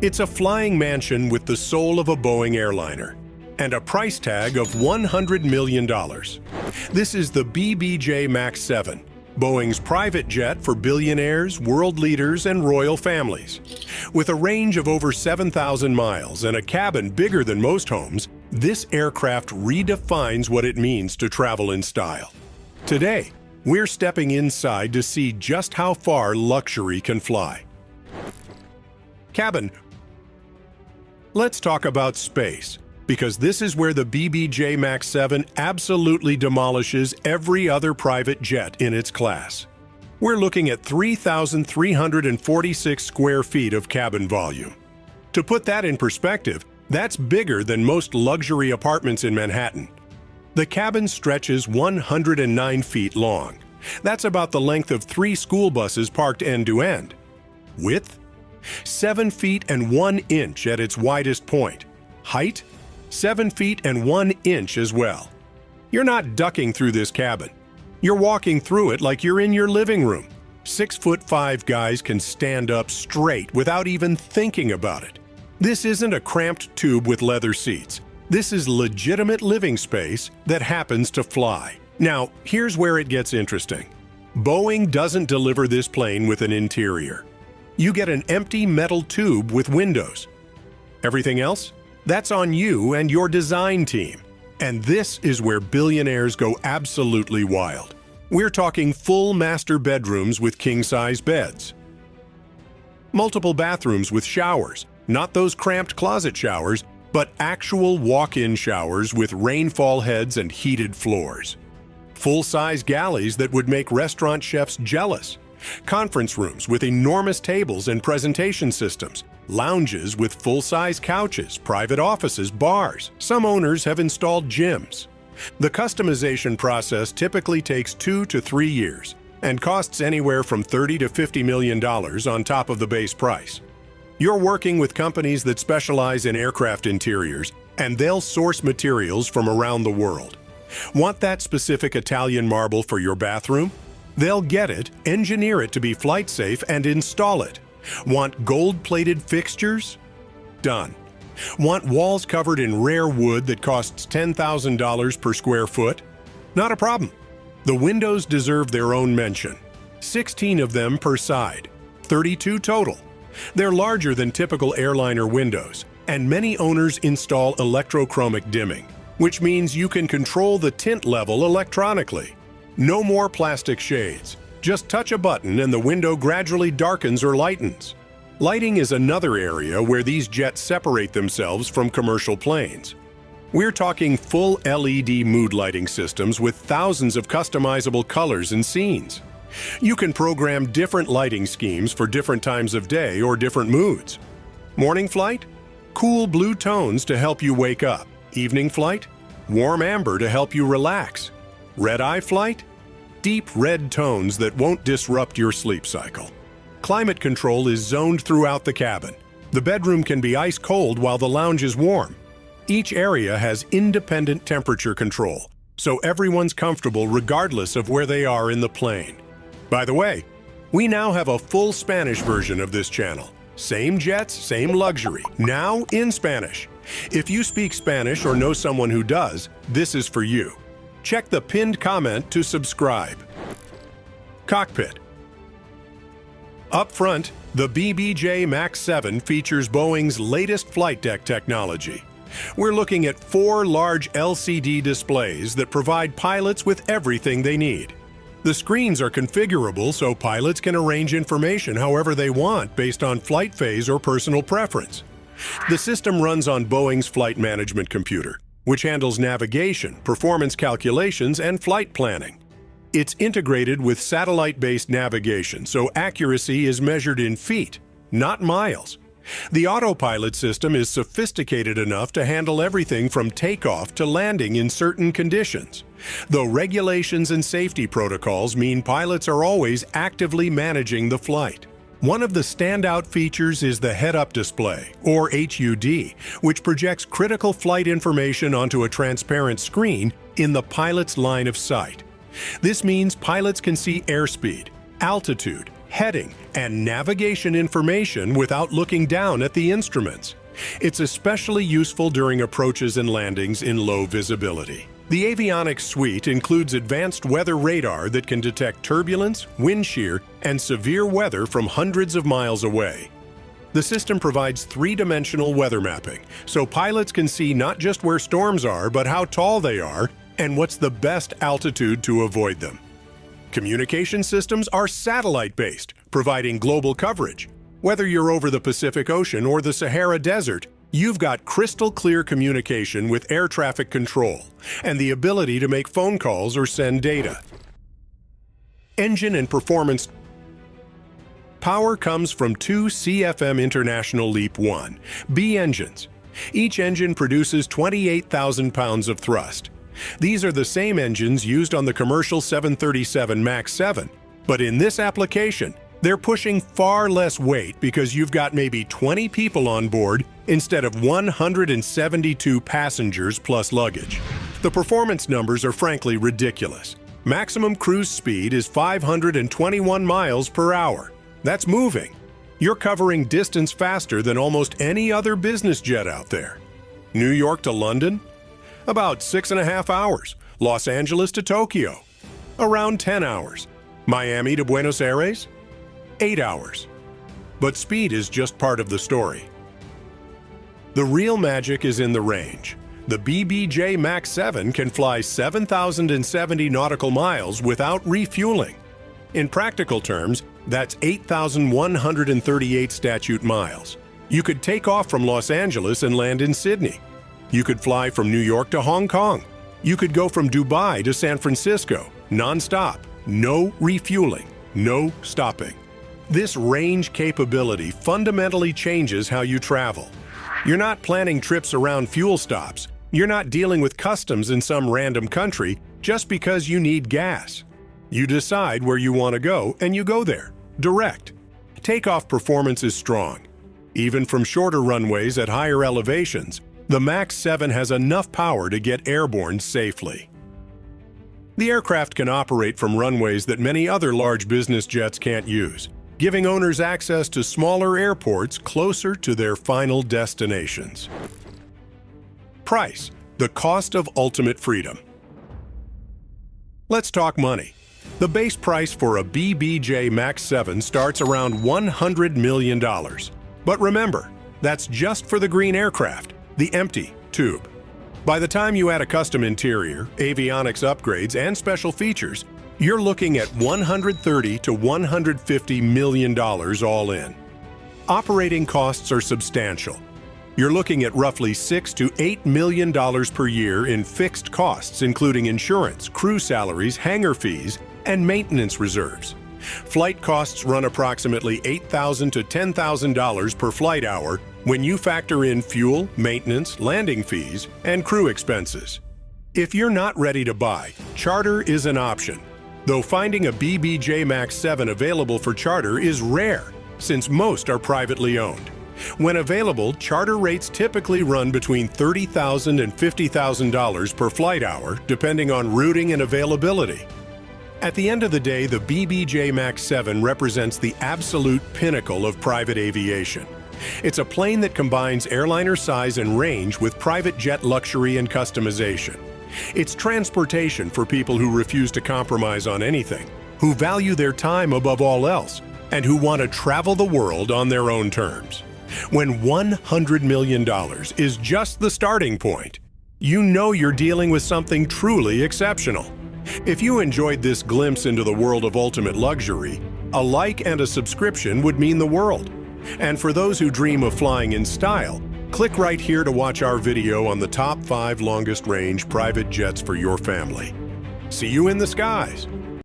It's a flying mansion with the soul of a Boeing airliner and a price tag of $100 million. This is the BBJ Max 7, Boeing's private jet for billionaires, world leaders, and royal families. With a range of over 7,000 miles and a cabin bigger than most homes, this aircraft redefines what it means to travel in style. Today, we're stepping inside to see just how far luxury can fly. Cabin. Let's talk about space, because this is where the BBJ Max 7 absolutely demolishes every other private jet in its class. We're looking at 3,346 square feet of cabin volume. To put that in perspective, that's bigger than most luxury apartments in Manhattan. The cabin stretches 109 feet long. That's about the length of 3 school buses parked end to end. Width? 7 feet and 1 inch at its widest point. Height? 7 feet and 1 inch as well. You're not ducking through this cabin. You're walking through it like you're in your living room. 6'5" guys can stand up straight without even thinking about it. This isn't a cramped tube with leather seats. This is legitimate living space that happens to fly. Now, here's where it gets interesting. Boeing doesn't deliver this plane with an interior. You get an empty metal tube with windows. Everything else? That's on you and your design team. And this is where billionaires go absolutely wild. We're talking full master bedrooms with king-size beds. Multiple bathrooms with showers, not those cramped closet showers, but actual walk-in showers with rainfall heads and heated floors. Full-size galleys that would make restaurant chefs jealous. Conference rooms with enormous tables and presentation systems. Lounges with full-size couches, private offices, bars. Some owners have installed gyms. The customization process typically takes 2 to 3 years and costs anywhere from $30 to $50 million on top of the base price. You're working with companies that specialize in aircraft interiors, and they'll source materials from around the world. Want that specific Italian marble for your bathroom? They'll get it, engineer it to be flight safe, and install it. Want gold-plated fixtures? Done. Want walls covered in rare wood that costs $10,000 per square foot? Not a problem. The windows deserve their own mention. 16 of them per side, 32 total. They're larger than typical airliner windows, and many owners install electrochromic dimming, which means you can control the tint level electronically. No more plastic shades. Just touch a button and the window gradually darkens or lightens. Lighting is another area where these jets separate themselves from commercial planes. We're talking full LED mood lighting systems with thousands of customizable colors and scenes. You can program different lighting schemes for different times of day or different moods. Morning flight? Cool blue tones to help you wake up. Evening flight? Warm amber to help you relax. Red-eye flight? Deep red tones that won't disrupt your sleep cycle. Climate control is zoned throughout the cabin. The bedroom can be ice cold while the lounge is warm. Each area has independent temperature control, so everyone's comfortable regardless of where they are in the plane. By the way, we now have a full Spanish version of this channel. Same jets, same luxury, now in Spanish. If you speak Spanish or know someone who does, this is for you. Check the pinned comment to subscribe. Cockpit. Up front, the BBJ Max 7 features Boeing's latest flight deck technology. We're looking at 4 large LCD displays that provide pilots with everything they need. The screens are configurable so pilots can arrange information however they want based on flight phase or personal preference. The system runs on Boeing's flight management computer, which handles navigation, performance calculations, and flight planning. It's integrated with satellite-based navigation, so accuracy is measured in feet, not miles. The autopilot system is sophisticated enough to handle everything from takeoff to landing in certain conditions, though regulations and safety protocols mean pilots are always actively managing the flight. One of the standout features is the head-up display, or HUD, which projects critical flight information onto a transparent screen in the pilot's line of sight. This means pilots can see airspeed, altitude, heading, and navigation information without looking down at the instruments. It's especially useful during approaches and landings in low visibility. The avionics suite includes advanced weather radar that can detect turbulence, wind shear, and severe weather from hundreds of miles away. The system provides three-dimensional weather mapping, so pilots can see not just where storms are, but how tall they are and what's the best altitude to avoid them. Communication systems are satellite-based, providing global coverage. Whether you're over the Pacific Ocean or the Sahara Desert, you've got crystal-clear communication with air traffic control and the ability to make phone calls or send data. Engine and performance. Power comes from two CFM International LEAP 1 B engines. Each engine produces 28,000 pounds of thrust. These are the same engines used on the commercial 737 MAX 7, but in this application, they're pushing far less weight because you've got maybe 20 people on board instead of 172 passengers plus luggage. The performance numbers are frankly ridiculous. Maximum cruise speed is 521 miles per hour. That's moving. You're covering distance faster than almost any other business jet out there. New York to London? About 6.5 hours. Los Angeles to Tokyo? Around 10 hours. Miami to Buenos Aires? 8 hours. But speed is just part of the story. The real magic is in the range. The BBJ Max 7 can fly 7,070 nautical miles without refueling. In practical terms, that's 8,138 statute miles. You could take off from Los Angeles and land in Sydney. You could fly from New York to Hong Kong. You could go from Dubai to San Francisco, non-stop, no refueling, no stopping. This range capability fundamentally changes how you travel. You're not planning trips around fuel stops. You're not dealing with customs in some random country just because you need gas. You decide where you want to go and you go there, direct. Takeoff performance is strong. Even from shorter runways at higher elevations, the MAX 7 has enough power to get airborne safely. The aircraft can operate from runways that many other large business jets can't use, giving owners access to smaller airports closer to their final destinations. Price, the cost of ultimate freedom. Let's talk money. The base price for a BBJ Max 7 starts around $100 million. But remember, that's just for the green aircraft, the empty tube. By the time you add a custom interior, avionics upgrades, and special features, you're looking at $130 to $150 million all in. Operating costs are substantial. You're looking at roughly $6 to $8 million per year in fixed costs, including insurance, crew salaries, hangar fees, and maintenance reserves. Flight costs run approximately $8,000 to $10,000 per flight hour when you factor in fuel, maintenance, landing fees, and crew expenses. If you're not ready to buy, charter is an option, though finding a BBJ Max 7 available for charter is rare, since most are privately owned. When available, charter rates typically run between $30,000 and $50,000 per flight hour, depending on routing and availability. At the end of the day, the BBJ Max 7 represents the absolute pinnacle of private aviation. It's a plane that combines airliner size and range with private jet luxury and customization. It's transportation for people who refuse to compromise on anything, who value their time above all else, and who want to travel the world on their own terms. When $100 million is just the starting point, you know you're dealing with something truly exceptional. If you enjoyed this glimpse into the world of ultimate luxury, a like and a subscription would mean the world. And for those who dream of flying in style, click right here to watch our video on the top 5 longest range private jets for your family. See you in the skies!